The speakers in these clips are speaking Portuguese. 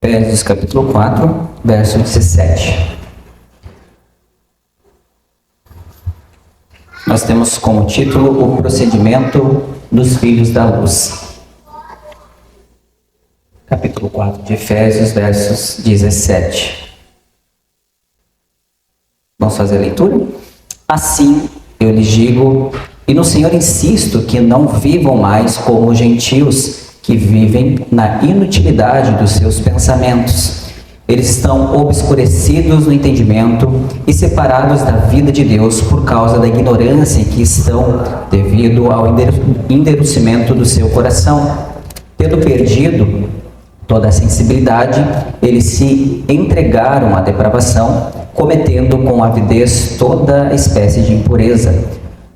Efésios capítulo 4, verso 17. Nós temos como título o procedimento dos filhos da luz. Capítulo 4 de Efésios, versos 17. Vamos fazer a leitura? Assim, eu lhes digo, e no Senhor insisto, que não vivam mais como gentios, que vivem na inutilidade dos seus pensamentos. Eles estão obscurecidos no entendimento e separados da vida de Deus por causa da ignorância em que estão devido ao endurecimento do seu coração. Tendo perdido toda a sensibilidade, eles se entregaram à depravação, cometendo com avidez toda espécie de impureza.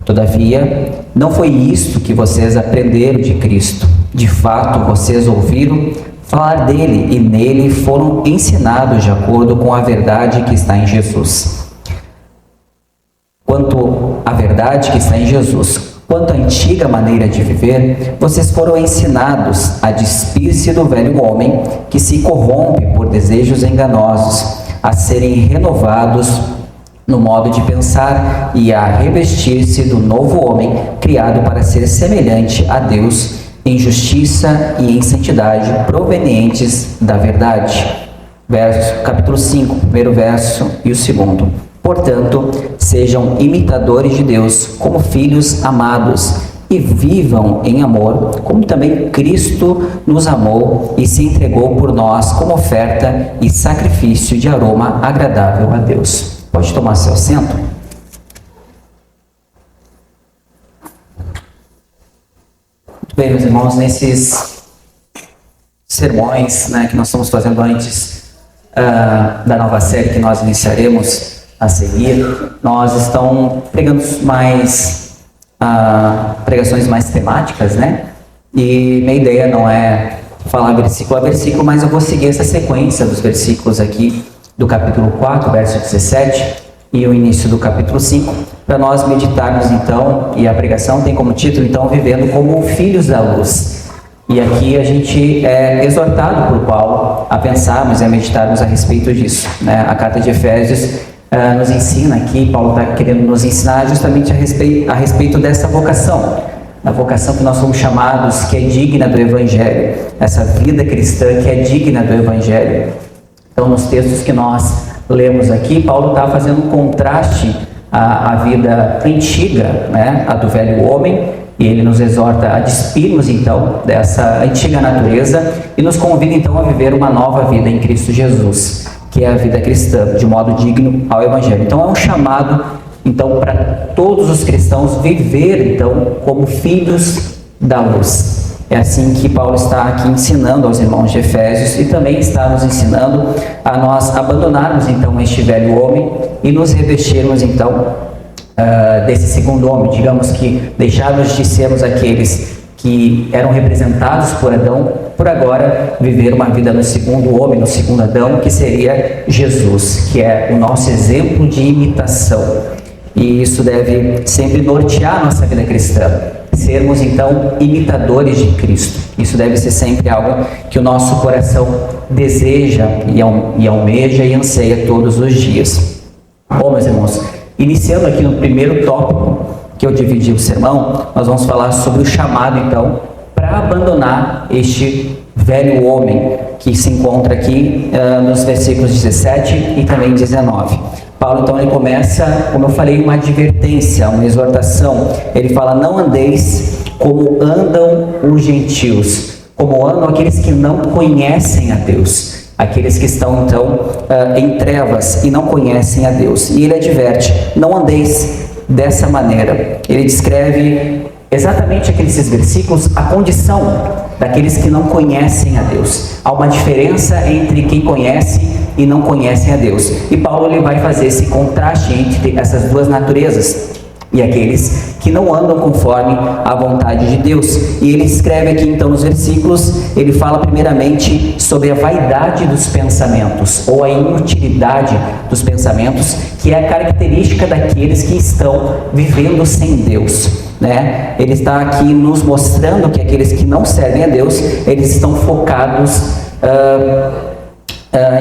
Todavia, não foi isto que vocês aprenderam de Cristo. De fato, vocês ouviram falar dele e nele foram ensinados de acordo com a verdade que está em Jesus. Quanto à verdade que está em Jesus, quanto à antiga maneira de viver, vocês foram ensinados a despir-se do velho homem que se corrompe por desejos enganosos, a serem renovados no modo de pensar e a revestir-se do novo homem, criado para ser semelhante a Deus em justiça e em santidade provenientes da verdade. Capítulo 5, primeiro verso e o segundo. Portanto, sejam imitadores de Deus como filhos amados e vivam em amor, como também Cristo nos amou e se entregou por nós como oferta e sacrifício de aroma agradável a Deus. Pode tomar seu assento? Bem, meus irmãos, nesses sermões que nós estamos fazendo antes da nova série que nós iniciaremos a seguir, nós estamos pregando pregações mais temáticas, E minha ideia não é falar versículo a versículo, mas eu vou seguir essa sequência dos versículos aqui do capítulo 4, verso 17, e o início do capítulo 5, para nós meditarmos então, e a pregação tem como título então, Vivendo como Filhos da Luz. E aqui a gente é exortado por Paulo a pensarmos e a meditarmos a respeito disso. A carta de Efésios nos ensina aqui, Paulo está querendo nos ensinar justamente a respeito dessa vocação, da vocação que nós somos chamados, que é digna do Evangelho, essa vida cristã que é digna do Evangelho. Então, nos textos que nós lemos aqui, Paulo está fazendo um contraste à vida antiga, a do velho homem, e ele nos exorta a despirmos então dessa antiga natureza e nos convida então a viver uma nova vida em Cristo Jesus, que é a vida cristã, de modo digno ao Evangelho. Então é um chamado então para todos os cristãos viver então como filhos da luz. É assim que Paulo está aqui ensinando aos irmãos de Efésios e também está nos ensinando a nós abandonarmos então este velho homem e nos revestirmos então desse segundo homem, digamos que deixarmos de sermos aqueles que eram representados por Adão, por agora viver uma vida no segundo homem, no segundo Adão, que seria Jesus, que é o nosso exemplo de imitação. E isso deve sempre nortear a nossa vida cristã. Sermos então imitadores de Cristo. Isso deve ser sempre algo que o nosso coração deseja e almeja e anseia todos os dias. Bom, meus irmãos, iniciando aqui no primeiro tópico que eu dividi o sermão, nós vamos falar sobre o chamado então para abandonar este velho homem que se encontra aqui nos versículos 17 e também 19. Paulo então ele começa, como eu falei, uma advertência, uma exortação. Ele fala: não andeis como andam os gentios, como andam aqueles que não conhecem a Deus, aqueles que estão então em trevas e não conhecem a Deus. E ele adverte: não andeis dessa maneira. Ele descreve exatamente aqui nesses versículos a condição daqueles que não conhecem a Deus. Há uma diferença entre quem conhece e não conhecem a Deus. E Paulo ele vai fazer esse contraste entre essas duas naturezas e aqueles que não andam conforme a vontade de Deus. E ele escreve aqui então nos versículos, ele fala primeiramente sobre a vaidade dos pensamentos, ou a inutilidade dos pensamentos, que é a característica daqueles que estão vivendo sem Deus. Ele está aqui nos mostrando que aqueles que não servem a Deus, eles estão focados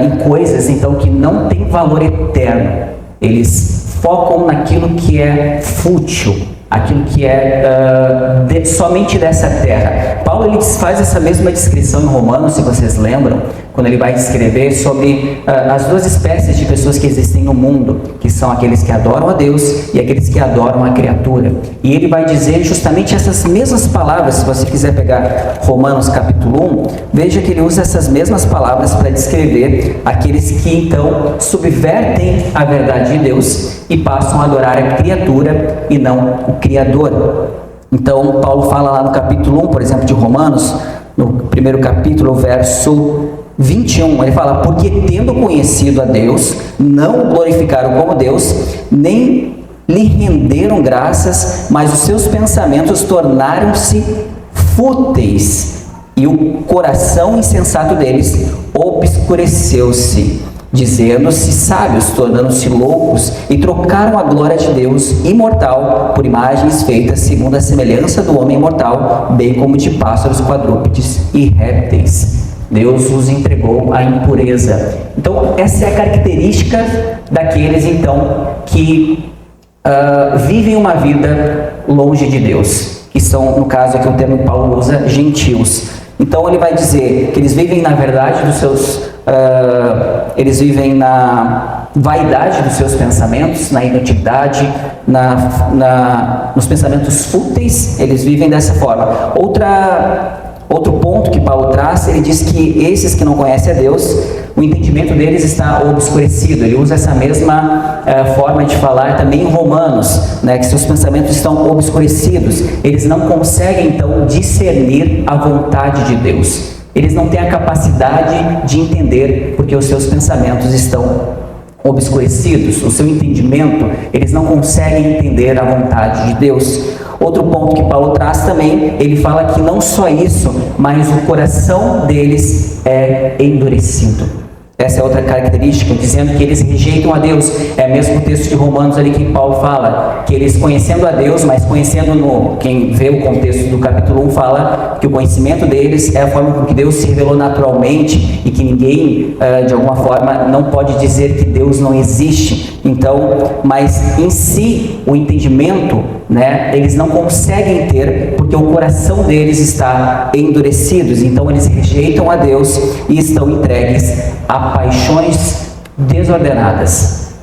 em coisas então que não tem valor eterno. Eles focam naquilo que é fútil, aquilo que é somente dessa terra. Paulo ele faz essa mesma descrição em Romanos, se vocês lembram, quando ele vai descrever sobre as duas espécies de pessoas que existem no mundo, que são aqueles que adoram a Deus e aqueles que adoram a criatura. E ele vai dizer justamente essas mesmas palavras. Se você quiser pegar Romanos capítulo 1, veja que ele usa essas mesmas palavras para descrever aqueles que então subvertem a verdade de Deus e passam a adorar a criatura e não o Criador. Então Paulo fala lá no capítulo 1, por exemplo, de Romanos, no primeiro capítulo, verso 21, ele fala: porque tendo conhecido a Deus, não o glorificaram como Deus, nem lhe renderam graças, mas os seus pensamentos tornaram-se fúteis, e o coração insensato deles obscureceu-se, dizendo-se sábios, tornando-se loucos, e trocaram a glória de Deus imortal por imagens feitas segundo a semelhança do homem mortal, bem como de pássaros, quadrúpedes e répteis. Deus os entregou à impureza. Então, essa é a característica daqueles, então, que vivem uma vida longe de Deus, que são, no caso aqui o termo que Paulo usa, gentios. Então, ele vai dizer que eles vivem na verdade dos seus... eles vivem na vaidade dos seus pensamentos, na inutilidade, nos pensamentos fúteis, eles vivem dessa forma. Outro ponto que Paulo traz, ele diz que esses que não conhecem a Deus, o entendimento deles está obscurecido. Ele usa essa mesma forma de falar também em Romanos, né, que seus pensamentos estão obscurecidos. Eles não conseguem, então, discernir a vontade de Deus. Eles não têm a capacidade de entender porque os seus pensamentos estão obscurecidos. O seu entendimento, eles não conseguem entender a vontade de Deus. Outro ponto que Paulo traz também, ele fala que não só isso, mas o coração deles é endurecido. Essa é outra característica, dizendo que eles rejeitam a Deus. É o mesmo texto de Romanos ali que Paulo fala, que eles conhecendo a Deus, mas conhecendo quem vê o contexto do capítulo 1 fala que o conhecimento deles é a forma com que Deus se revelou naturalmente e que ninguém, de alguma forma, não pode dizer que Deus não existe. Então, mas em si, o entendimento, né, eles não conseguem ter porque o coração deles está endurecido. Então, eles rejeitam a Deus e estão entregues a paixões desordenadas.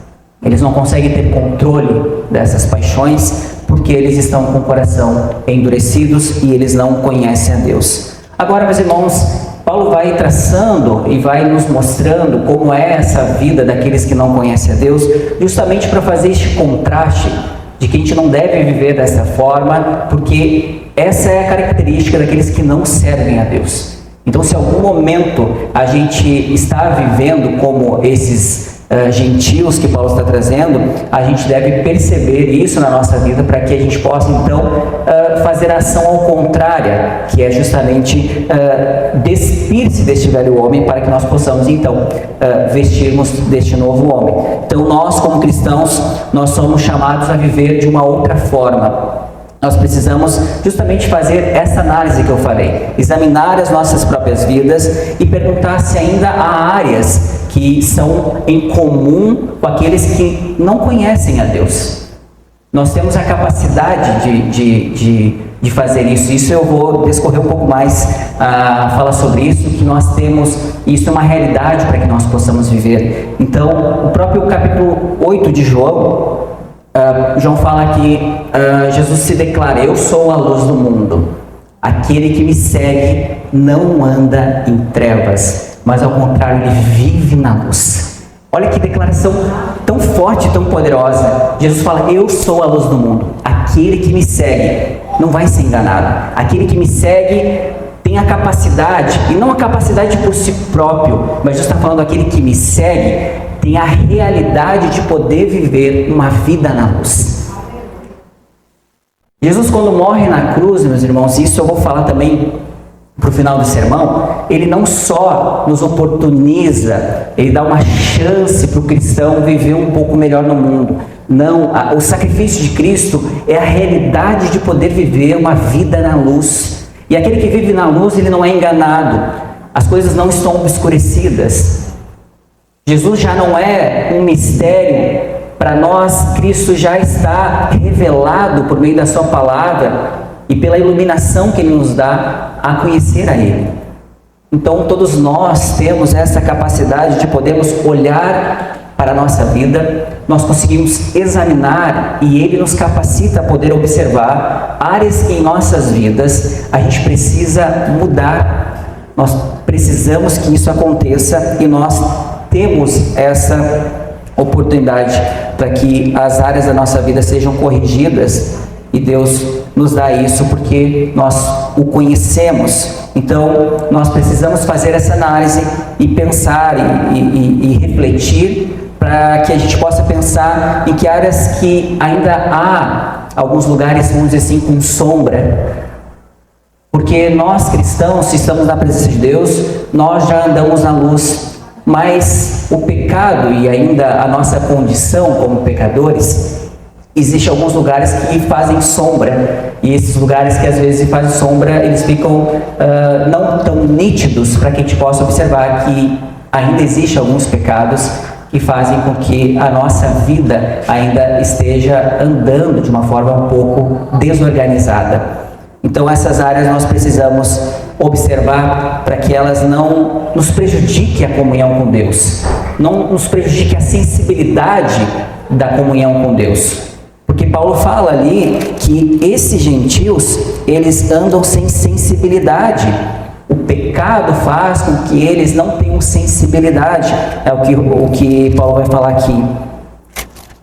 Eles não conseguem ter controle dessas paixões porque eles estão com o coração endurecidos e eles não conhecem a Deus. Agora, meus irmãos, Paulo vai traçando e vai nos mostrando como é essa vida daqueles que não conhecem a Deus, justamente para fazer este contraste de que a gente não deve viver dessa forma, porque essa é a característica daqueles que não servem a Deus. Então, se em algum momento a gente está vivendo como esses gentios que Paulo está trazendo, a gente deve perceber isso na nossa vida para que a gente possa, então, fazer a ação ao contrário, que é justamente despir-se deste velho homem para que nós possamos, então, vestirmos deste novo homem. Então, nós, como cristãos, nós somos chamados a viver de uma outra forma. Nós precisamos justamente fazer essa análise que eu falei, examinar as nossas próprias vidas e perguntar se ainda há áreas que são em comum com aqueles que não conhecem a Deus. Nós temos a capacidade de fazer isso. Isso eu vou discorrer um pouco mais, falar sobre isso, que nós temos, isso é uma realidade para que nós possamos viver. Então, o próprio capítulo 8 de João, João fala que Jesus se declara: eu sou a luz do mundo, aquele que me segue não anda em trevas, mas ao contrário, ele vive na luz. Olha que declaração tão forte, tão poderosa. Jesus fala: eu sou a luz do mundo, aquele que me segue não vai ser enganado, aquele que me segue tem a capacidade, e não a capacidade por si próprio, mas Jesus está falando aquele que me segue tem a realidade de poder viver uma vida na luz. Jesus, quando morre na cruz, meus irmãos, isso eu vou falar também para o final do sermão, ele não só nos oportuniza, ele dá uma chance para o cristão viver um pouco melhor no mundo. Não, o sacrifício de Cristo é a realidade de poder viver uma vida na luz. E aquele que vive na luz, ele não é enganado. As coisas não estão obscurecidas. Jesus já não é um mistério para nós, Cristo já está revelado por meio da sua palavra e pela iluminação que Ele nos dá a conhecer a Ele. Então todos nós temos essa capacidade de podermos olhar para a nossa vida, nós conseguimos examinar e Ele nos capacita a poder observar áreas que em nossas vidas a gente precisa mudar. Nós precisamos que isso aconteça e nós temos essa oportunidade para que as áreas da nossa vida sejam corrigidas e Deus nos dá isso porque nós o conhecemos. Então nós precisamos fazer essa análise e pensar e refletir para que a gente possa pensar em que áreas que ainda há alguns lugares, vamos dizer assim, com sombra. Porque nós cristãos, se estamos na presença de Deus, nós já andamos na luz, mas o pecado e ainda a nossa condição como pecadores, existem alguns lugares que fazem sombra, e esses lugares que às vezes fazem sombra, eles ficam não tão nítidos para que a gente possa observar que ainda existem alguns pecados que fazem com que a nossa vida ainda esteja andando de uma forma um pouco desorganizada. Então essas áreas nós precisamos observar para que elas não nos prejudiquem a comunhão com Deus, não nos prejudiquem a sensibilidade da comunhão com Deus. Porque Paulo fala ali que esses gentios, eles andam sem sensibilidade. O pecado faz com que eles não tenham sensibilidade. É o que Paulo vai falar aqui.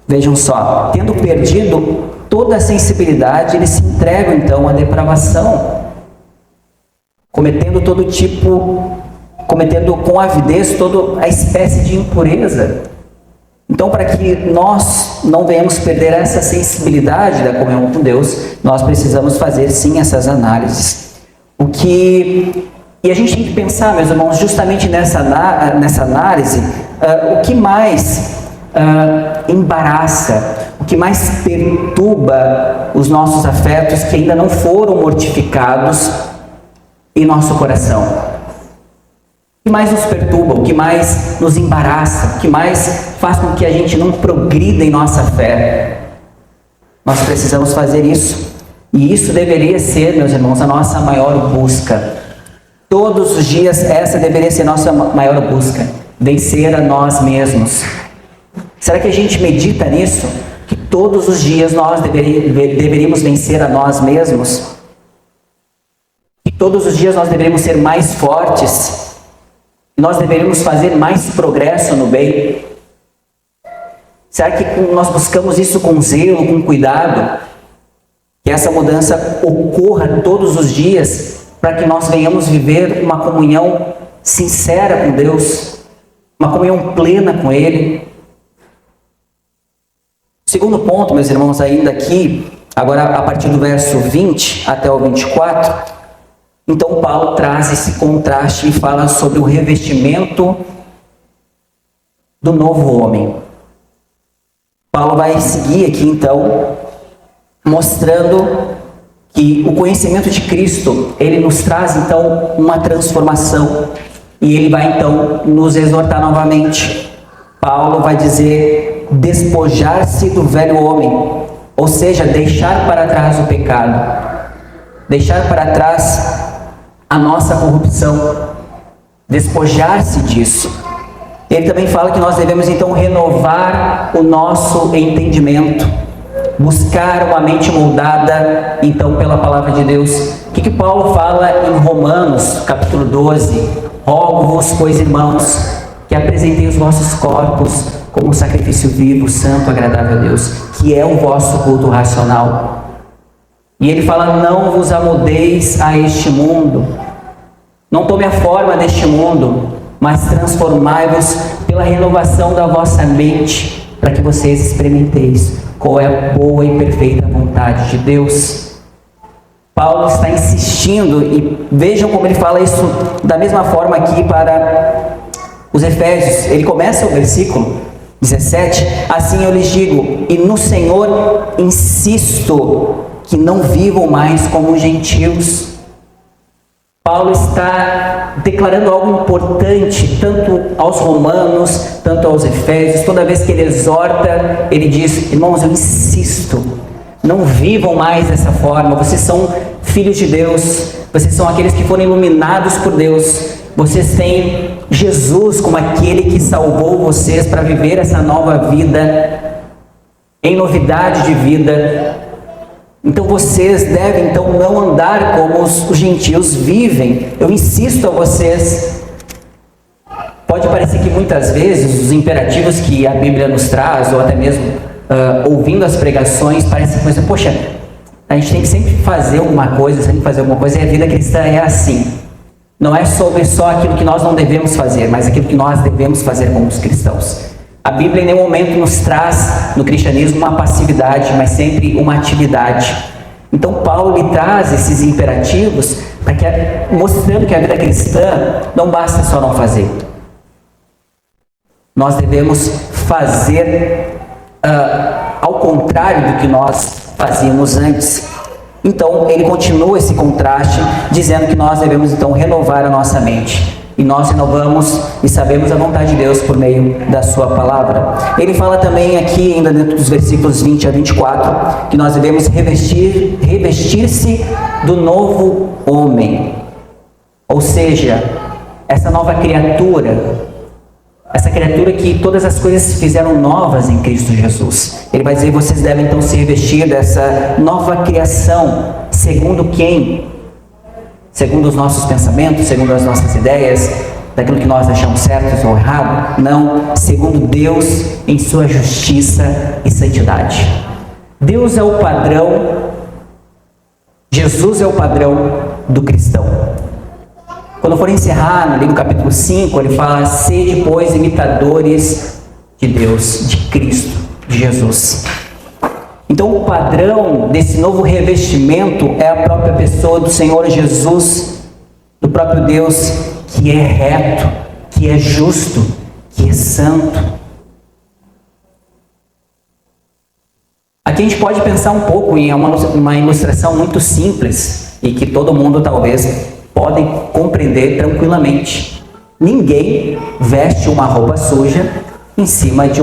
Vejam só, tendo perdido toda a sensibilidade, eles se entregam então à depravação, cometendo com avidez toda a espécie de impureza. Então, para que nós não venhamos perder essa sensibilidade da comunhão com Deus, nós precisamos fazer sim essas análises. E a gente tem que pensar, meus irmãos, justamente nessa análise, o que mais embaraça, o que mais perturba os nossos afetos que ainda não foram mortificados em nosso coração. O que mais nos perturba, o que mais nos embaraça, o que mais faz com que a gente não progrida em nossa fé. Nós precisamos fazer isso. E isso deveria ser, meus irmãos, a nossa maior busca. Todos os dias essa deveria ser a nossa maior busca. Vencer a nós mesmos. Será que a gente medita nisso? Que todos os dias nós deveríamos vencer a nós mesmos? Que todos os dias nós deveríamos ser mais fortes? Nós deveríamos fazer mais progresso no bem? Será que nós buscamos isso com zelo, com cuidado? Que essa mudança ocorra todos os dias para que nós venhamos viver uma comunhão sincera com Deus, uma comunhão plena com Ele. Segundo ponto, meus irmãos, ainda aqui, agora a partir do verso 20 até o 24, então Paulo traz esse contraste e fala sobre o revestimento do novo homem. Paulo vai seguir aqui então, mostrando que o conhecimento de Cristo, ele nos traz então uma transformação, e ele vai então nos exortar novamente. Paulo vai dizer: despojar-se do velho homem, ou seja, deixar para trás o pecado, deixar para trás a nossa corrupção, despojar-se disso. Ele também fala que nós devemos então renovar o nosso entendimento, buscar uma mente moldada então pela palavra de Deus. O que Paulo fala em Romanos capítulo 12? Rogo-vos, pois, irmãos, que apresenteis os vossos corpos como sacrifício vivo, santo, agradável a Deus, que é o vosso culto racional. E ele fala: não vos amoldeis a este mundo, não tome a forma deste mundo, mas transformai-vos pela renovação da vossa mente, para que vocês experimenteis qual é a boa e perfeita vontade de Deus. Paulo está insistindo, e vejam como ele fala isso da mesma forma aqui para os Efésios. Ele começa o versículo 17: assim eu lhes digo, e no Senhor insisto, que não vivam mais como gentios. Paulo está declarando algo importante, tanto aos romanos, tanto aos efésios. Toda vez que ele exorta, ele diz: irmãos, eu insisto, não vivam mais dessa forma. Vocês são filhos de Deus, vocês são aqueles que foram iluminados por Deus. Vocês têm Jesus como aquele que salvou vocês para viver essa nova vida, em novidade de vida. Então vocês devem então não andar como os gentios vivem. Eu insisto a vocês. Pode parecer que muitas vezes os imperativos que a Bíblia nos traz, ou até mesmo ouvindo as pregações, parece coisa, poxa, a gente tem que sempre fazer alguma coisa, e a vida cristã é assim. Não é sobre só aquilo que nós não devemos fazer, mas aquilo que nós devemos fazer como os cristãos. A Bíblia em nenhum momento nos traz no cristianismo uma passividade, mas sempre uma atividade. Então Paulo lhe traz esses imperativos mostrando que a vida cristã não basta só não fazer. Nós devemos fazer ao contrário do que nós fazíamos antes. Então ele continua esse contraste, dizendo que nós devemos então renovar a nossa mente. E nós renovamos e sabemos a vontade de Deus por meio da sua palavra. Ele fala também aqui, ainda dentro dos versículos 20 a 24, que nós devemos revestir-se do novo homem. Ou seja, essa nova criatura, essa criatura que todas as coisas se fizeram novas em Cristo Jesus. Ele vai dizer: vocês devem então se revestir dessa nova criação. Segundo quem? Segundo os nossos pensamentos, segundo as nossas ideias, daquilo que nós achamos certo ou errado? Não, segundo Deus em sua justiça e santidade. Deus é o padrão, Jesus é o padrão do cristão. Quando for encerrar no livro capítulo 5, ele fala: sede, pois, imitadores de Deus, de Cristo, de Jesus. Então o padrão desse novo revestimento é a própria pessoa do Senhor Jesus, do próprio Deus, que é reto, que é justo, que é santo. Aqui a gente pode pensar um pouco em uma ilustração muito simples e que todo mundo talvez pode compreender tranquilamente. Ninguém veste uma roupa suja em cima de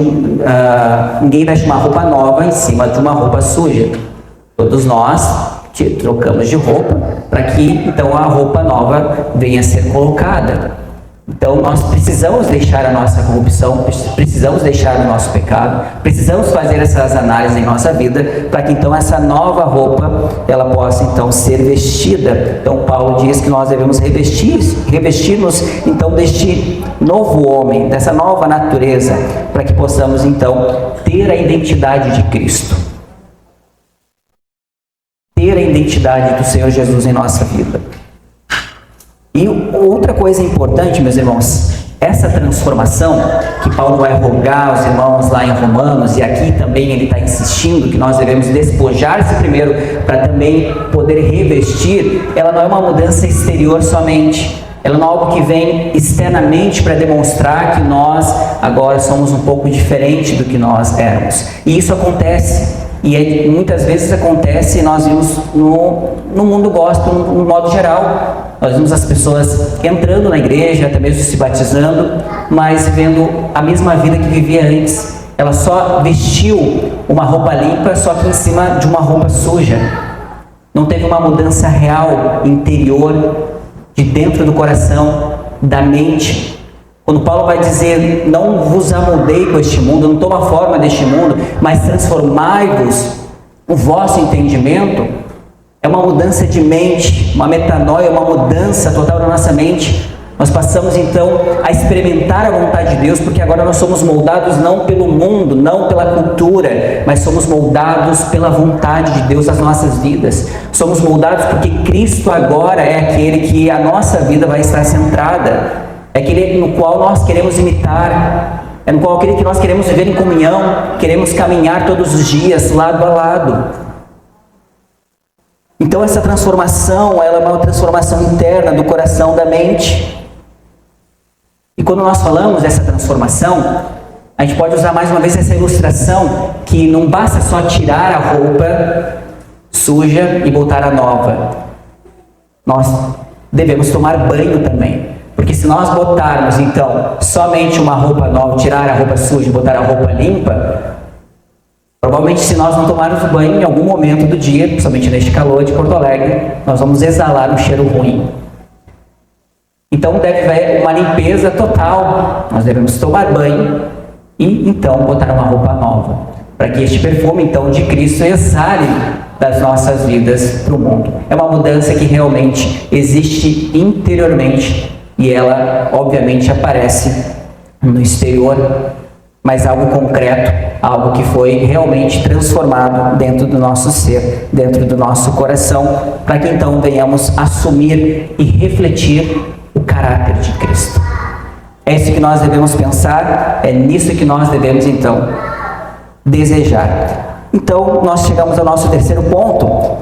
ninguém veste uma roupa nova em cima de uma roupa suja. Todos nós trocamos de roupa para que então a roupa nova venha a ser colocada. Então nós precisamos deixar a nossa corrupção, precisamos deixar o nosso pecado, precisamos fazer essas análises em nossa vida para que então essa nova roupa ela possa então ser vestida. Então Paulo diz que nós devemos revestir-nos então deste novo homem, dessa nova natureza, para que possamos então ter a identidade de Cristo, ter a identidade do Senhor Jesus em nossa vida. E outra coisa importante, meus irmãos, essa transformação que Paulo vai rogar aos irmãos lá em Romanos, e aqui também ele está insistindo que nós devemos despojar-se primeiro para também poder revestir, ela não é uma mudança exterior somente, ela não é algo que vem externamente para demonstrar que nós agora somos um pouco diferente do que nós éramos. E isso acontece. E muitas vezes acontece, nós vimos no mundo gospel, no modo geral. Nós vimos as pessoas entrando na igreja, até mesmo se batizando, mas vivendo a mesma vida que vivia antes. Ela só vestiu uma roupa limpa, só que em cima de uma roupa suja. Não teve uma mudança real, interior, de dentro do coração, da mente. Quando Paulo vai dizer: não vos amoldei com este mundo, não toma forma deste mundo, mas transformai-vos o vosso entendimento, é uma mudança de mente, uma metanoia, uma mudança total da nossa mente. Nós passamos então a experimentar a vontade de Deus, porque agora nós somos moldados não pelo mundo, não pela cultura, mas somos moldados pela vontade de Deus nas nossas vidas. Somos moldados porque Cristo agora é aquele que a nossa vida vai estar centrada. É aquele no qual nós queremos imitar, é no qual aquele que nós queremos viver em comunhão, queremos caminhar todos os dias, lado a lado. Então essa transformação, ela é uma transformação interna do coração, da mente. E quando nós falamos dessa transformação, a gente pode usar mais uma vez essa ilustração, que não basta só tirar a roupa suja e botar a nova. Nós devemos tomar banho também. Porque se nós botarmos, então, somente uma roupa nova, tirar a roupa suja e botar a roupa limpa, provavelmente se nós não tomarmos banho em algum momento do dia, principalmente neste calor de Porto Alegre, nós vamos exalar um cheiro ruim. Então deve haver uma limpeza total, nós devemos tomar banho e então botar uma roupa nova, para que este perfume então de Cristo exale das nossas vidas para o mundo. É uma mudança que realmente existe interiormente e ela obviamente aparece no exterior, mas algo concreto, algo que foi realmente transformado dentro do nosso ser, dentro do nosso coração, para que então venhamos assumir e refletir o caráter de Cristo. É isso que nós devemos pensar, é nisso que nós devemos então desejar. Então, nós chegamos ao nosso terceiro ponto,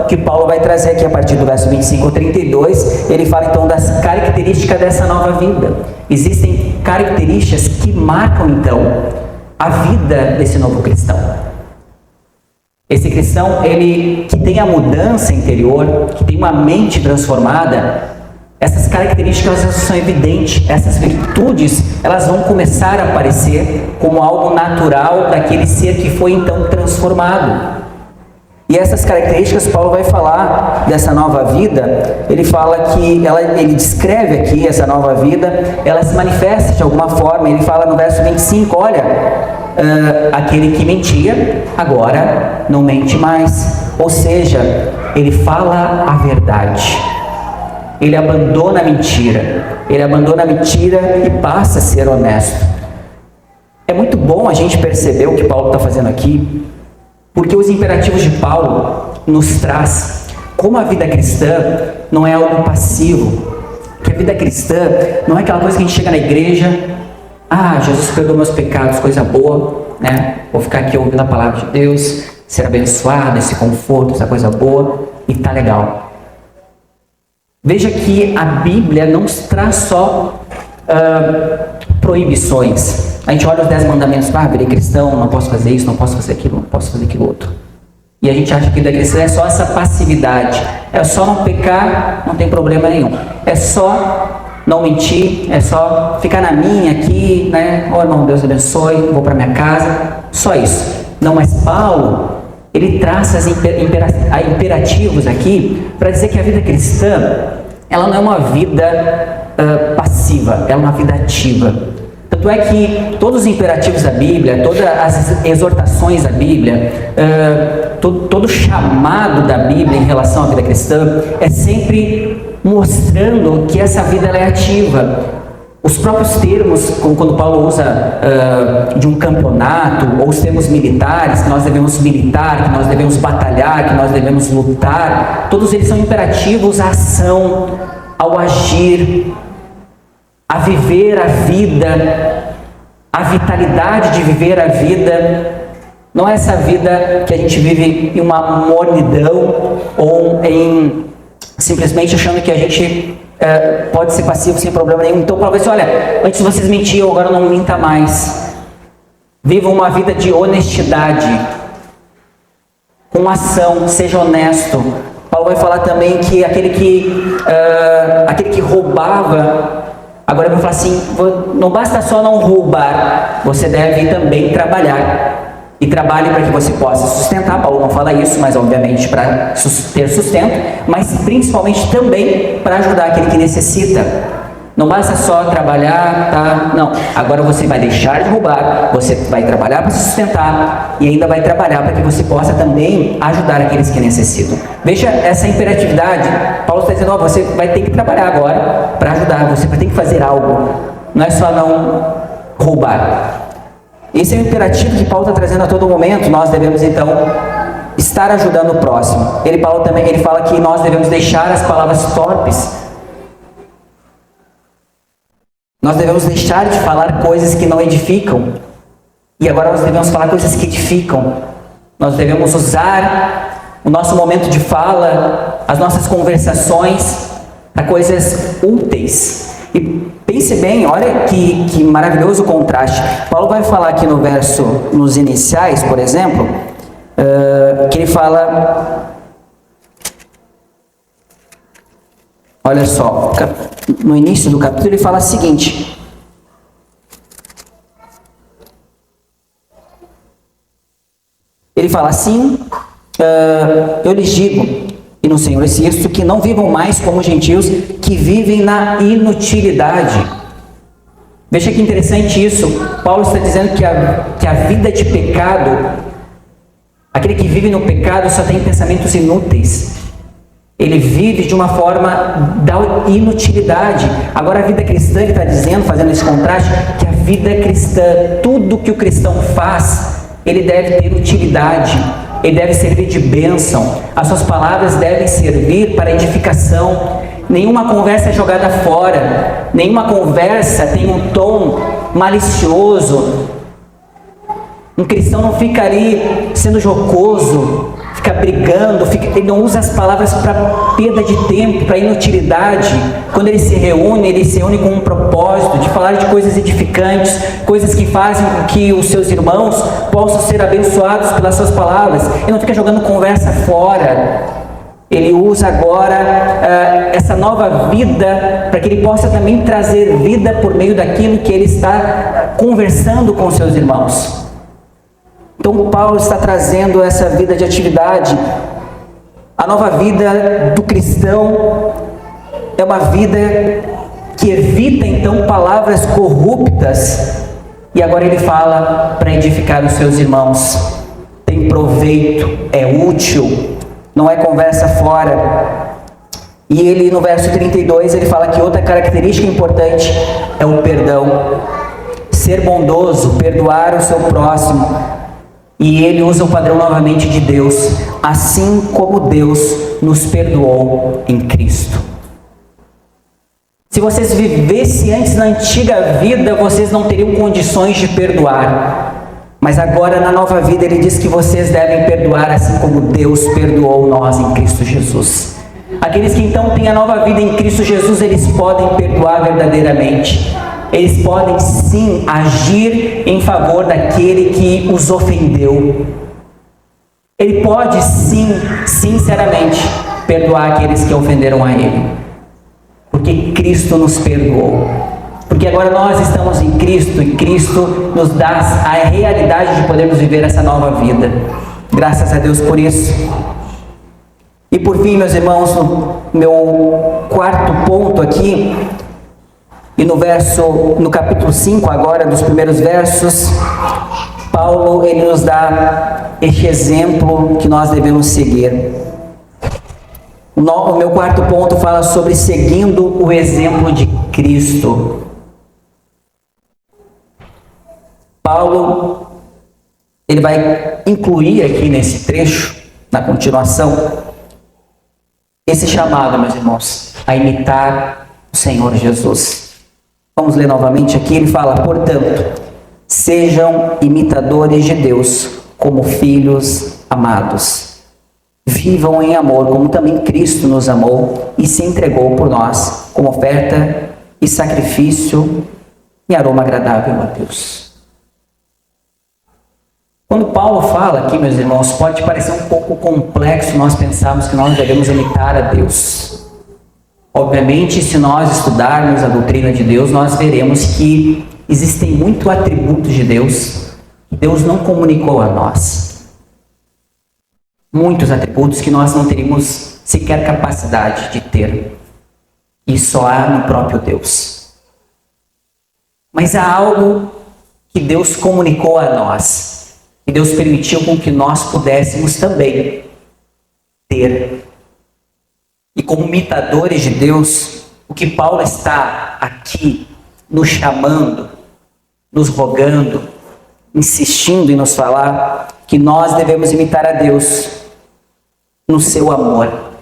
que Paulo vai trazer aqui a partir do verso 25 ao 32, ele fala então das características dessa nova vida. Existem características que marcam então a vida desse novo cristão. Esse cristão, ele que tem a mudança interior, que tem uma mente transformada, essas características são evidentes, essas virtudes, elas vão começar a aparecer como algo natural daquele ser que foi então transformado. E essas características, Paulo vai falar dessa nova vida, ele fala que, ele descreve aqui essa nova vida, ela se manifesta de alguma forma, ele fala no verso 25, olha, aquele que mentia, agora não mente mais. Ou seja, ele fala a verdade. Ele abandona a mentira. Ele abandona a mentira e passa a ser honesto. É muito bom a gente perceber o que Paulo está fazendo aqui, porque os imperativos de Paulo nos traz como a vida cristã não é algo passivo. Que a vida cristã não é aquela coisa que a gente chega na igreja, Jesus perdoou meus pecados, coisa boa, né? Vou ficar aqui ouvindo a palavra de Deus, ser abençoado, esse conforto, essa coisa boa, e tá legal. Veja que a Bíblia não traz só proibições. A gente olha os 10 mandamentos, virei cristão, não posso fazer isso, não posso fazer aquilo, não posso fazer aquilo outro. E a gente acha que a vida cristã é só essa passividade, é só não pecar, não tem problema nenhum. É só não mentir, é só ficar na minha aqui, né? Irmão, Deus abençoe, vou para minha casa, só isso. Não, mas Paulo, ele traça imperativos aqui para dizer que a vida cristã, ela não é uma vida passiva, ela é uma vida ativa. Tanto é que todos os imperativos da Bíblia, todas as exortações da Bíblia, todo chamado da Bíblia em relação à vida cristã é sempre mostrando que essa vida ela é ativa. Os próprios termos, como quando Paulo usa de um campeonato, ou os termos militares, que nós devemos militar, que nós devemos batalhar, que nós devemos lutar, todos eles são imperativos à ação, ao agir, a viver a vida, a vitalidade de viver a vida. Não é essa vida que a gente vive em uma mornidão ou em simplesmente achando que a gente pode ser passivo sem problema nenhum. Então Paulo vai dizer, olha, antes vocês mentiam, agora não minta mais. Vivam uma vida de honestidade, com ação, seja honesto. Paulo vai falar também que aquele que roubava, agora vai falar assim, não basta só não roubar, você deve também trabalhar. E trabalhe para que você possa sustentar. Paulo não fala isso, mas obviamente para ter sustento, mas principalmente também para ajudar aquele que necessita. Não basta só trabalhar, tá? Não, agora você vai deixar de roubar, você vai trabalhar para se sustentar e ainda vai trabalhar para que você possa também ajudar aqueles que necessitam. Veja essa imperatividade. Paulo está dizendo, você vai ter que trabalhar agora para ajudar, você vai ter que fazer algo. Não é só não roubar. Esse é o imperativo que Paulo está trazendo a todo momento. Nós devemos então estar ajudando o próximo. Ele fala que nós devemos deixar as palavras torpes. Nós devemos deixar de falar coisas que não edificam. E agora nós devemos falar coisas que edificam. Nós devemos usar o nosso momento de fala, as nossas conversações, para coisas úteis. E pense bem, olha que maravilhoso contraste. Paulo vai falar aqui nos iniciais, por exemplo, que ele fala Olha só, no início do capítulo ele fala o seguinte: ele fala assim, eu lhes digo, e no Senhor insisto, que não vivam mais como gentios que vivem na inutilidade. Veja que interessante isso. Paulo está dizendo que a vida de pecado, aquele que vive no pecado só tem pensamentos inúteis. Ele vive de uma forma da inutilidade. Agora a vida cristã, ele está dizendo, fazendo esse contraste, que a vida cristã, tudo que o cristão faz, ele deve ter utilidade, ele deve servir de bênção, as suas palavras devem servir para edificação. Nenhuma conversa é jogada fora, nenhuma conversa tem um tom malicioso. Um cristão não fica ali sendo jocoso, fica brigando, ele não usa as palavras para perda de tempo, para inutilidade. Quando ele se reúne com um propósito de falar de coisas edificantes, coisas que fazem com que os seus irmãos possam ser abençoados pelas suas palavras. Ele não fica jogando conversa fora. Ele usa agora essa nova vida para que ele possa também trazer vida por meio daquilo que ele está conversando com os seus irmãos. Então Paulo está trazendo essa vida de atividade. A nova vida do cristão é uma vida que evita então palavras corruptas, e agora ele fala para edificar os seus irmãos. Tem proveito, é útil, não é conversa fora. E ele no verso 32 ele fala que outra característica importante é o perdão. Ser bondoso, perdoar o seu próximo. E ele usa o padrão novamente de Deus, assim como Deus nos perdoou em Cristo. Se vocês vivessem antes na antiga vida, vocês não teriam condições de perdoar. Mas agora na nova vida ele diz que vocês devem perdoar assim como Deus perdoou nós em Cristo Jesus. Aqueles que então têm a nova vida em Cristo Jesus, eles podem perdoar verdadeiramente. Eles podem sim agir em favor daquele que os ofendeu. Ele pode sim, sinceramente, perdoar aqueles que ofenderam a ele. Porque Cristo nos perdoou. Porque agora nós estamos em Cristo e Cristo nos dá a realidade de podermos viver essa nova vida. Graças a Deus por isso. E por fim, meus irmãos, no meu quarto ponto aqui, e no capítulo 5 agora, dos primeiros versos, Paulo ele nos dá este exemplo que nós devemos seguir. O meu quarto ponto fala sobre seguindo o exemplo de Cristo. Paulo ele vai incluir aqui nesse trecho, na continuação, esse chamado, meus irmãos, a imitar o Senhor Jesus. Vamos ler novamente aqui, ele fala: portanto, sejam imitadores de Deus como filhos amados. Vivam em amor, como também Cristo nos amou e se entregou por nós, como oferta e sacrifício e aroma agradável a Deus. Quando Paulo fala aqui, meus irmãos, pode parecer um pouco complexo nós pensarmos que nós devemos imitar a Deus. Obviamente, se nós estudarmos a doutrina de Deus, nós veremos que existem muitos atributos de Deus que Deus não comunicou a nós. Muitos atributos que nós não teríamos sequer capacidade de ter. E só há no próprio Deus. Mas há algo que Deus comunicou a nós. E Deus permitiu com que nós pudéssemos também ter. E como imitadores de Deus, o que Paulo está aqui nos chamando, nos rogando, insistindo em nos falar, que nós devemos imitar a Deus no seu amor.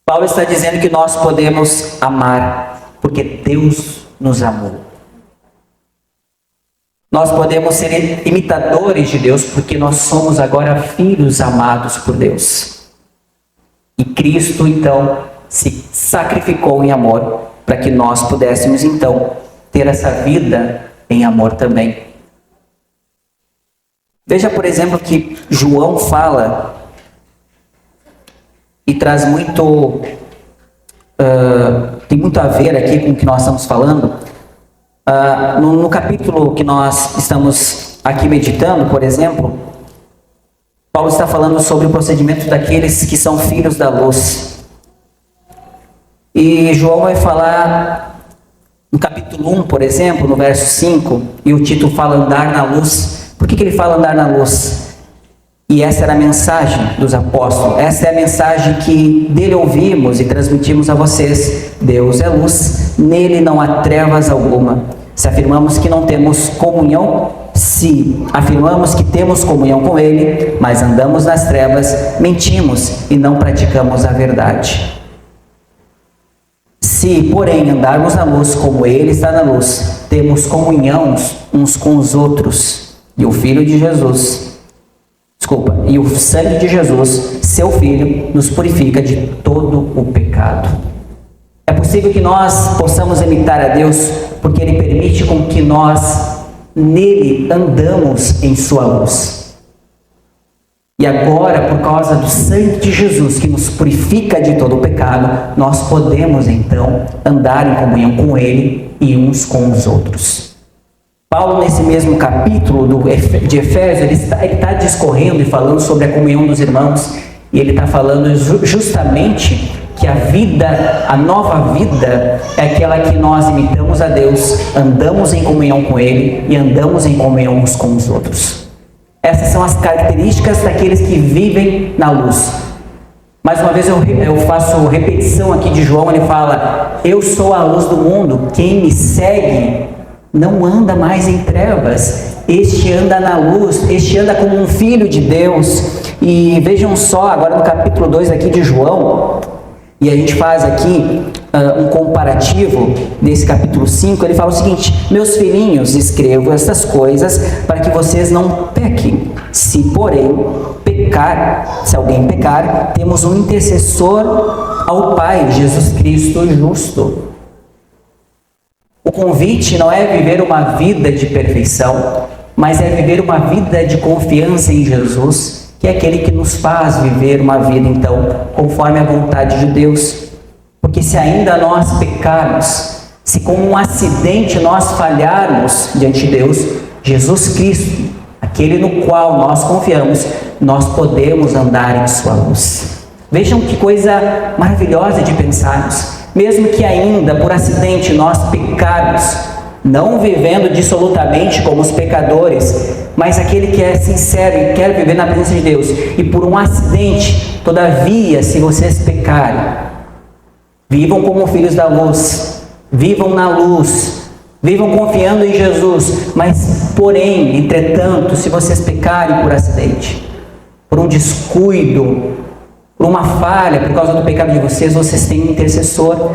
Paulo está dizendo que nós podemos amar, porque Deus nos amou. Nós podemos ser imitadores de Deus, porque nós somos agora filhos amados por Deus. E Cristo, então, se sacrificou em amor para que nós pudéssemos, então, ter essa vida em amor também. Veja, por exemplo, que João fala e traz muito tem muito a ver aqui com o que nós estamos falando. No capítulo que nós estamos aqui meditando, por exemplo, Paulo está falando sobre o procedimento daqueles que são filhos da luz. E João vai falar no capítulo 1, por exemplo, no verso 5, e o título fala andar na luz. Por que ele fala andar na luz? E essa era a mensagem dos apóstolos, essa é a mensagem que dele ouvimos e transmitimos a vocês. Deus é luz, nele não há trevas alguma. Se afirmamos que não temos comunhão, se afirmamos que temos comunhão com ele, mas andamos nas trevas, mentimos e não praticamos a verdade. Se, porém, andarmos na luz como ele está na luz, temos comunhão uns com os outros, e o sangue de Jesus, seu Filho, nos purifica de todo o pecado. É possível que nós possamos imitar a Deus, porque Ele permite com que nós, nele, andamos em sua luz. E agora, por causa do sangue de Jesus, que nos purifica de todo o pecado, nós podemos, então, andar em comunhão com Ele e uns com os outros. Paulo, nesse mesmo capítulo de Efésios, ele está discorrendo e falando sobre a comunhão dos irmãos, e ele está falando justamente que a nova vida, é aquela que nós imitamos a Deus, andamos em comunhão com Ele e andamos em comunhão uns com os outros. Essas são as características daqueles que vivem na luz. Mais uma vez eu faço repetição aqui de João, ele fala: eu sou a luz do mundo, quem me segue não anda mais em trevas, este anda na luz, este anda como um filho de Deus. E vejam só, agora no capítulo 2 aqui de João, e a gente faz aqui um comparativo desse capítulo 5, ele fala o seguinte: meus filhinhos, escrevo essas coisas para que vocês não pequem. Se, porém, se alguém pecar, temos um intercessor ao Pai, Jesus Cristo justo. O convite não é viver uma vida de perfeição, mas é viver uma vida de confiança em Jesus, que é aquele que nos faz viver uma vida, então, conforme a vontade de Deus. Porque se ainda nós pecarmos, se como um acidente nós falharmos diante de Deus, Jesus Cristo, aquele no qual nós confiamos, nós podemos andar em sua luz. Vejam que coisa maravilhosa de pensarmos. Mesmo que ainda por acidente nós pecarmos, não vivendo dissolutamente como os pecadores, mas aquele que é sincero e quer viver na presença de Deus, e por um acidente, todavia, se vocês pecarem, vivam como filhos da luz, vivam na luz, vivam confiando em Jesus, mas porém, entretanto, se vocês pecarem por acidente, por um descuido, por uma falha, por causa do pecado de vocês, vocês têm um intercessor,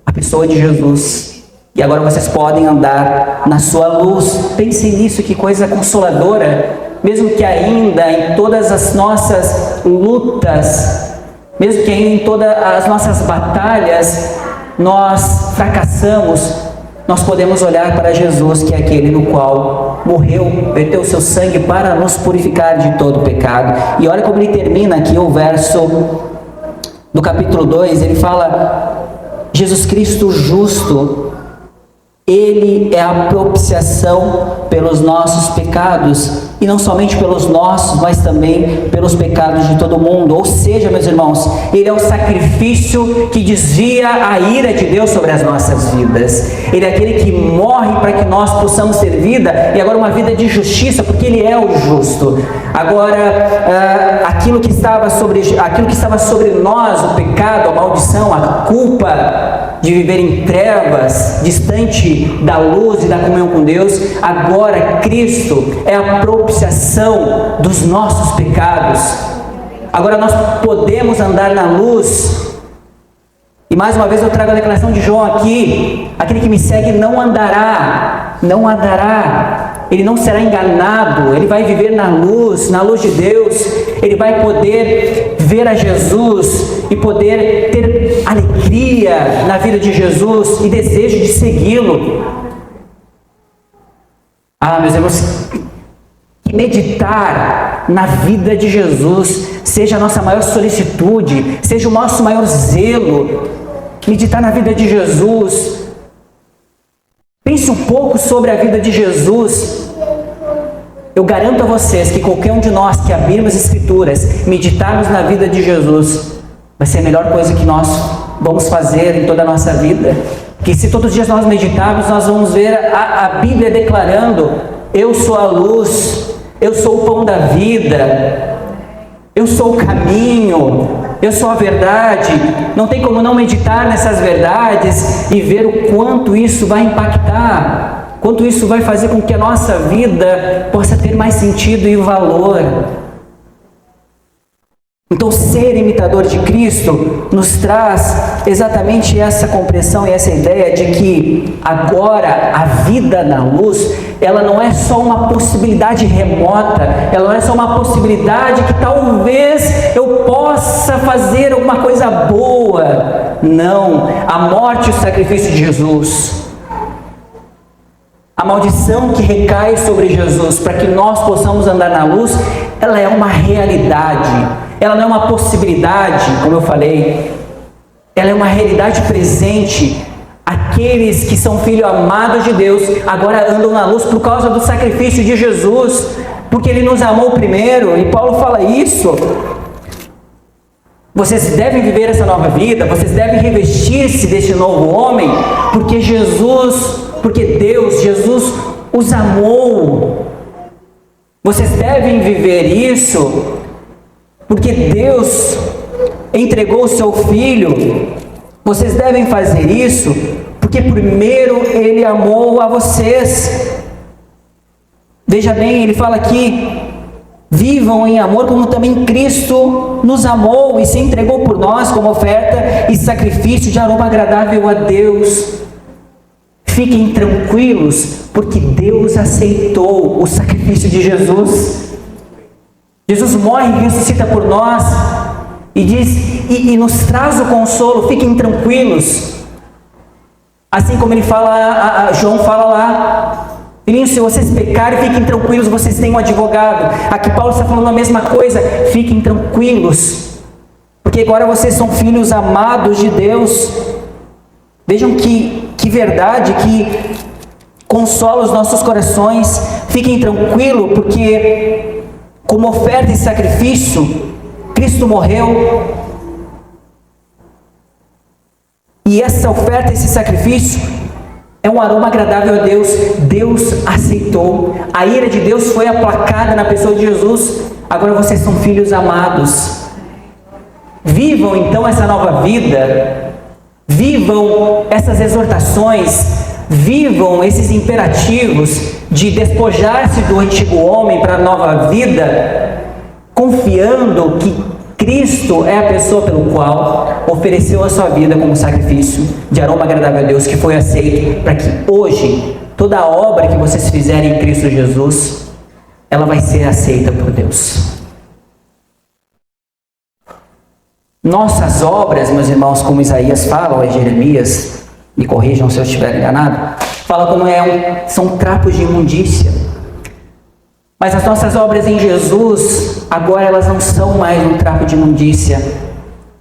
a pessoa de Jesus. E agora vocês podem andar na sua luz. Pensem nisso, que coisa consoladora. Mesmo que ainda em todas as nossas lutas, mesmo que ainda em todas as nossas batalhas, nós fracassamos, nós podemos olhar para Jesus, que é aquele no qual morreu, verteu o seu sangue para nos purificar de todo o pecado. E olha como ele termina aqui o verso do capítulo 2, ele fala: Jesus Cristo justo, Ele é a propiciação pelos nossos pecados, e não somente pelos nossos, mas também pelos pecados de todo mundo. Ou seja, meus irmãos, Ele é o sacrifício que desvia a ira de Deus sobre as nossas vidas. Ele é aquele que morre para que nós possamos ter vida, e agora uma vida de justiça, porque Ele é o justo. Agora, aquilo que estava sobre nós, o pecado, a maldição, a culpa de viver em trevas, distante da luz e da comunhão com Deus, agora Cristo é a propiciação dos nossos pecados. Agora nós podemos andar na luz. E mais uma vez eu trago a declaração de João aqui: aquele que me segue não andará, ele não será enganado, ele vai viver na luz de Deus, ele vai poder ver a Jesus e poder ter alegria na vida de Jesus e desejo de segui-lo. Meus irmãos, que meditar na vida de Jesus seja a nossa maior solicitude, seja o nosso maior zelo, meditar na vida de Jesus. Pense um pouco sobre a vida de Jesus. Eu garanto a vocês que qualquer um de nós que abrirmos as Escrituras, meditarmos na vida de Jesus, vai ser a melhor coisa que nós vamos fazer em toda a nossa vida. Que se todos os dias nós meditarmos, nós vamos ver a Bíblia declarando: eu sou a luz, eu sou o pão da vida, eu sou o caminho, eu sou a verdade. Não tem como não meditar nessas verdades e ver o quanto isso vai impactar, quanto isso vai fazer com que a nossa vida possa ter mais sentido e valor. Então, ser imitador de Cristo nos traz exatamente essa compreensão e essa ideia de que agora a vida na luz, ela não é só uma possibilidade remota, ela não é só uma possibilidade que talvez eu possa fazer alguma coisa boa. Não, a morte e o sacrifício de Jesus, a maldição que recai sobre Jesus para que nós possamos andar na luz, ela é uma realidade. Ela não é uma possibilidade, como eu falei, ela é uma realidade presente. Aqueles que são filhos amados de Deus agora andam na luz por causa do sacrifício de Jesus, porque Ele nos amou primeiro, e Paulo fala isso. Vocês devem viver essa nova vida, vocês devem revestir-se desse novo homem, porque Jesus os amou. Vocês devem viver isso porque Deus entregou o seu Filho. Vocês devem fazer isso porque primeiro Ele amou a vocês. Veja bem, ele fala aqui: vivam em amor como também Cristo nos amou e se entregou por nós como oferta e sacrifício de aroma agradável a Deus. Fiquem tranquilos, porque Deus aceitou o sacrifício de Jesus. Jesus morre e ressuscita por nós e diz e nos traz o consolo. Fiquem tranquilos, assim como ele fala, João fala lá: filhinhos, se vocês pecarem, fiquem tranquilos, vocês têm um advogado. Aqui Paulo está falando a mesma coisa: fiquem tranquilos, porque agora vocês são filhos amados de Deus. Vejam que verdade, que consola os nossos corações. Fiquem tranquilos, porque como oferta e sacrifício, Cristo morreu. E essa oferta, esse sacrifício, é um aroma agradável a Deus. Deus aceitou. A ira de Deus foi aplacada na pessoa de Jesus. Agora vocês são filhos amados. Vivam então essa nova vida. Vivam essas exortações. Vivam esses imperativos de despojar-se do antigo homem para a nova vida, confiando que Cristo é a pessoa pelo qual ofereceu a sua vida como sacrifício de aroma agradável a Deus, que foi aceito, para que hoje toda a obra que vocês fizerem em Cristo Jesus, ela vai ser aceita por Deus. Nossas obras, meus irmãos, como Isaías fala, ou Jeremias, me corrijam se eu estiver enganado, fala como são trapos de imundícia. Mas as nossas obras em Jesus, agora elas não são mais um trapo de imundícia.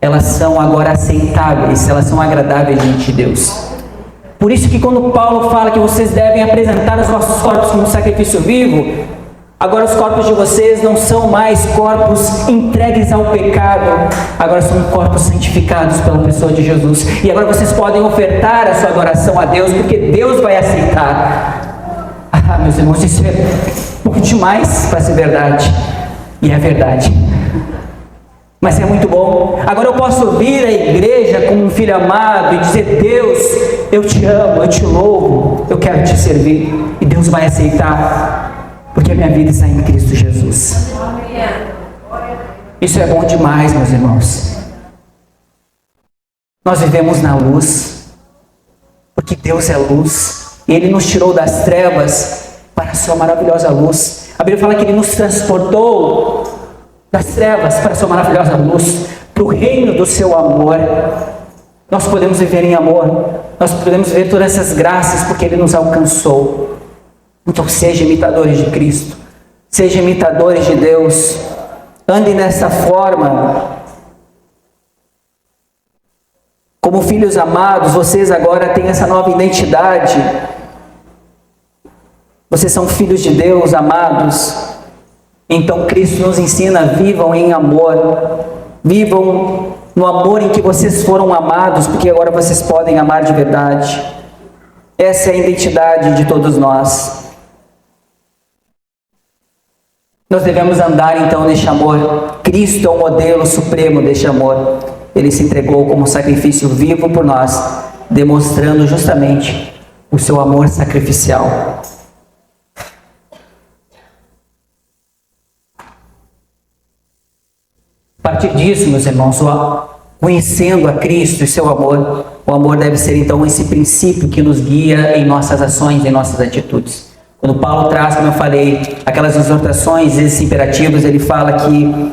Elas são agora aceitáveis, elas são agradáveis diante de Deus. Por isso que quando Paulo fala que vocês devem apresentar os vossos corpos como sacrifício vivo, agora os corpos de vocês não são mais corpos entregues ao pecado, agora são corpos santificados pela pessoa de Jesus. E agora vocês podem ofertar a sua adoração a Deus, porque Deus vai aceitar. Ah, meus irmãos, isso é pouco demais para ser verdade. E é verdade. Mas é muito bom. Agora eu posso vir à igreja como um filho amado e dizer: Deus, eu te amo, eu te louvo, eu quero te servir. E Deus vai aceitar, porque a minha vida está em Cristo Jesus. Isso é bom demais, meus irmãos. Nós vivemos na luz, porque Deus é luz. E Ele nos tirou das trevas para a sua maravilhosa luz. A Bíblia fala que Ele nos transportou das trevas para a sua maravilhosa luz, para o reino do seu amor. Nós podemos viver em amor, nós podemos ver todas essas graças porque Ele nos alcançou. Então sejam imitadores de Cristo, sejam imitadores de Deus, andem dessa forma. Como filhos amados, vocês agora têm essa nova identidade. Vocês são filhos de Deus, amados. Então Cristo nos ensina: vivam em amor. Vivam no amor em que vocês foram amados, porque agora vocês podem amar de verdade. Essa é a identidade de todos nós. Nós devemos andar então neste amor. Cristo é o modelo supremo deste amor. Ele se entregou como sacrifício vivo por nós, demonstrando justamente o seu amor sacrificial. A partir disso, meus irmãos, conhecendo a Cristo e seu amor, o amor deve ser então esse princípio que nos guia em nossas ações, em nossas atitudes. Quando Paulo traz, como eu falei, aquelas exortações, esses imperativos, ele fala que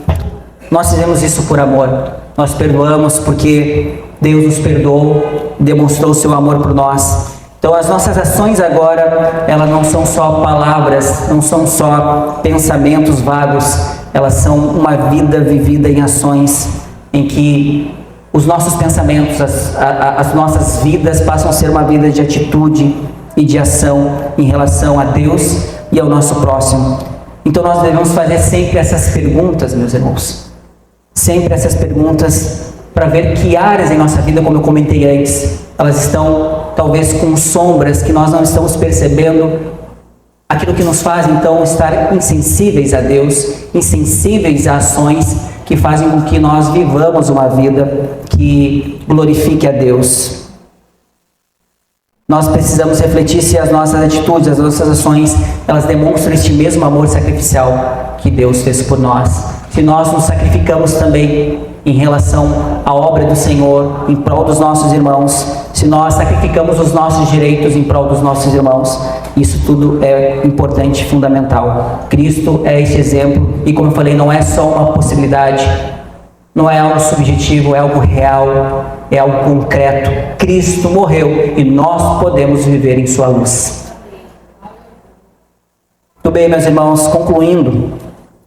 nós fizemos isso por amor. Nós perdoamos porque Deus nos perdoou, demonstrou o seu amor por nós. Então as nossas ações agora, elas não são só palavras, não são só pensamentos vagos, elas são uma vida vivida em ações em que os nossos pensamentos, as nossas vidas passam a ser uma vida de atitude e de ação em relação a Deus e ao nosso próximo. Então nós devemos fazer sempre essas perguntas, meus irmãos. Sempre essas perguntas para ver que áreas em nossa vida, como eu comentei antes, elas estão talvez com sombras que nós não estamos percebendo, aquilo que nos faz então estar insensíveis a Deus, insensíveis a ações que fazem com que nós vivamos uma vida que glorifique a Deus. Nós precisamos refletir se as nossas atitudes, as nossas ações, elas demonstram este mesmo amor sacrificial que Deus fez por nós. Se nós nos sacrificamos também em relação à obra do Senhor, em prol dos nossos irmãos, se nós sacrificamos os nossos direitos em prol dos nossos irmãos, isso tudo é importante e fundamental. Cristo é este exemplo e, como eu falei, não é só uma possibilidade, não é algo subjetivo, é algo real, é algo concreto. Cristo morreu e nós podemos viver em sua luz. Muito bem, meus irmãos, concluindo,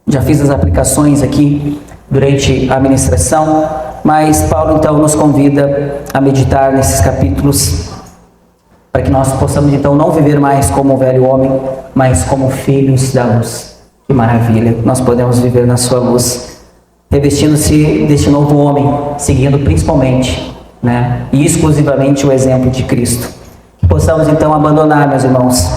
já fiz as aplicações aqui durante a ministração, mas Paulo então nos convida a meditar nesses capítulos para que nós possamos então não viver mais como o velho homem, mas como filhos da luz. Que maravilha! Nós podemos viver na sua luz, revestindo-se deste novo homem, seguindo principalmente, e exclusivamente o exemplo de Cristo. Que possamos então abandonar, meus irmãos,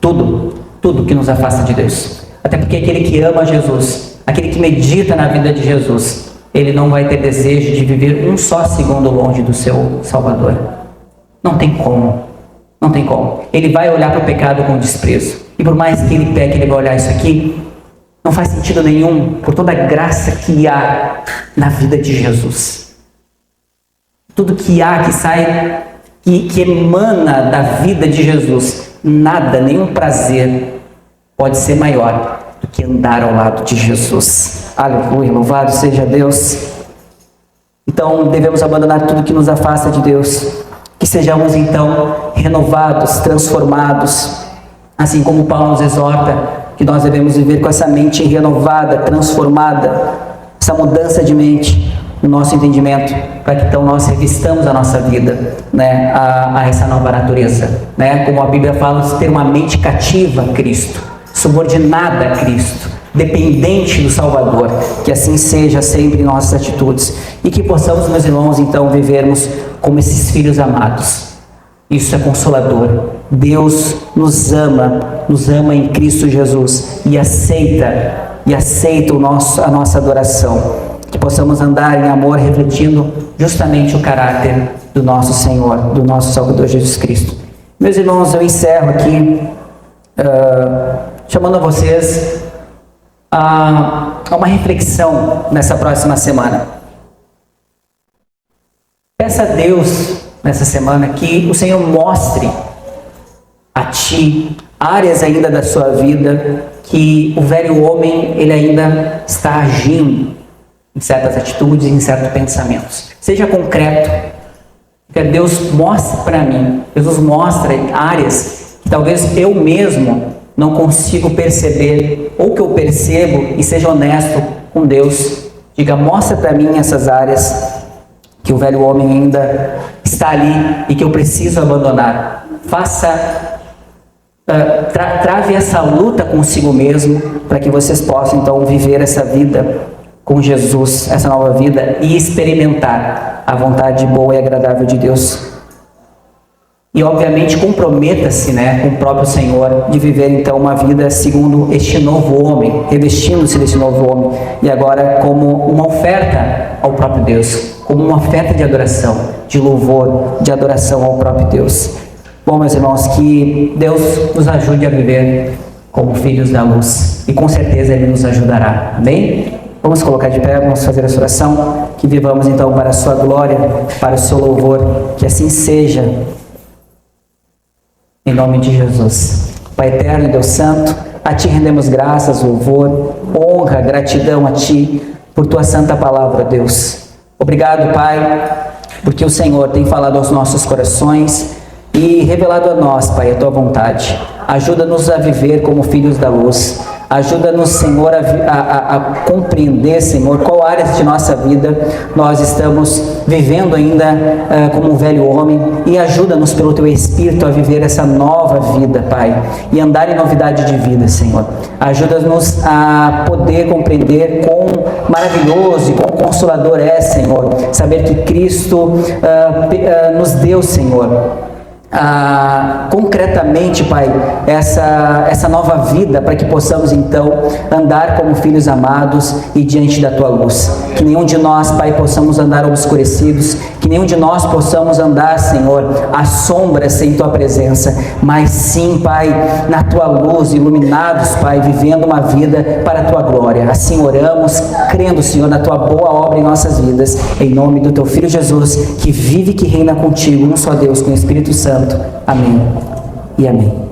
tudo que nos afasta de Deus. Até porque aquele que ama Jesus, aquele que medita na vida de Jesus, ele não vai ter desejo de viver um só segundo longe do seu Salvador. Não tem como. Não tem como. Ele vai olhar para o pecado com desprezo. E por mais que ele peque, ele vai olhar isso aqui. Não faz sentido nenhum por toda a graça que há na vida de Jesus. Tudo que há, que sai, que emana da vida de Jesus, nada, nenhum prazer pode ser maior do que andar ao lado de Jesus. Aleluia, louvado seja Deus. Então devemos abandonar tudo que nos afasta de Deus, que sejamos então renovados, transformados, assim como Paulo nos exorta, que nós devemos viver com essa mente renovada, transformada, essa mudança de mente no nosso entendimento, para que então nós revistamos a nossa vida, a essa nova natureza, como a Bíblia fala, ter uma mente cativa a Cristo, subordinada a Cristo, dependente do Salvador. Que assim seja sempre em nossas atitudes e que possamos, meus irmãos, então vivermos como esses filhos amados. Isso é consolador. Deus nos ama em Cristo Jesus e aceita a nossa adoração. Que possamos andar em amor, refletindo justamente o caráter do nosso Senhor, do nosso Salvador Jesus Cristo. Meus irmãos, eu encerro aqui chamando a vocês a uma reflexão nessa próxima semana. Peça a Deus nessa semana que o Senhor mostre a ti áreas ainda da sua vida que o velho homem ele ainda está agindo em certas atitudes, em certos pensamentos. Seja concreto, que Deus mostre para mim, Jesus mostra áreas que talvez eu mesmo não consigo perceber, ou que eu percebo e seja honesto com Deus. Diga, mostra para mim essas áreas que o velho homem ainda está ali e que eu preciso abandonar. Trave essa luta consigo mesmo, para que vocês possam então viver essa vida com Jesus, essa nova vida, e experimentar a vontade boa e agradável de Deus. E obviamente comprometa-se, com o próprio Senhor, de viver então uma vida segundo este novo homem, revestindo-se desse novo homem, e agora como uma oferta ao próprio Deus, como uma oferta de adoração, de louvor, de adoração ao próprio Deus. Bom, meus irmãos, que Deus nos ajude a viver como filhos da luz, e com certeza Ele nos ajudará. Amém? Vamos colocar de pé, vamos fazer essa oração, que vivamos então para a sua glória, para o seu louvor, que assim seja, em nome de Jesus. Pai eterno e Deus santo, a Ti rendemos graças, louvor, honra, gratidão a Ti, por Tua santa palavra, Deus. Obrigado, Pai, porque o Senhor tem falado aos nossos corações e revelado a nós, Pai, a Tua vontade. Ajuda-nos a viver como filhos da luz. Ajuda-nos, Senhor, a compreender, Senhor, qual área de nossa vida nós estamos vivendo ainda como um velho homem, e ajuda-nos pelo Teu Espírito a viver essa nova vida, Pai, e andar em novidade de vida, Senhor. Ajuda-nos a poder compreender quão maravilhoso e quão consolador é, Senhor, saber que Cristo nos deu, Senhor, concretamente, Pai, essa nova vida, para que possamos então andar como filhos amados e diante da Tua luz. Que nenhum de nós, Pai, possamos andar obscurecidos, que nenhum de nós possamos andar, Senhor, à sombra sem Tua presença, mas sim, Pai, na Tua luz, iluminados, Pai, vivendo uma vida para a Tua glória. Assim oramos, crendo, Senhor, na Tua boa obra em nossas vidas, em nome do Teu Filho Jesus, que vive e que reina contigo, um só Deus, com o Espírito Santo. Amém e amém.